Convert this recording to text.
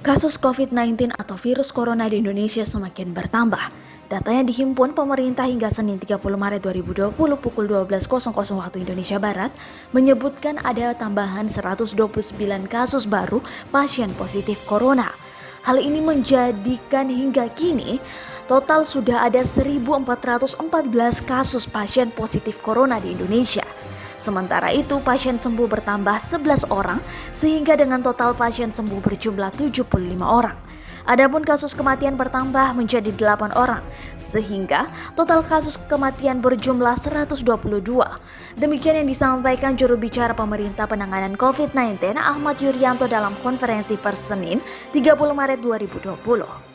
Kasus COVID-19 atau virus corona di Indonesia semakin bertambah. Data yang dihimpun pemerintah hingga Senin 30 Maret 2020 pukul 12.00 waktu Indonesia Barat menyebutkan ada tambahan 129 kasus baru pasien positif corona. Hal ini menjadikan hingga kini total sudah ada 1.414 kasus pasien positif corona di Indonesia. Sementara itu, pasien sembuh bertambah 11 orang, sehingga dengan total pasien sembuh berjumlah 75 orang. Adapun kasus kematian bertambah menjadi 8 orang, sehingga total kasus kematian berjumlah 122. Demikian yang disampaikan juru bicara pemerintah penanganan COVID-19 Ahmad Yuryanto dalam konferensi pers Senin 30 Maret 2020.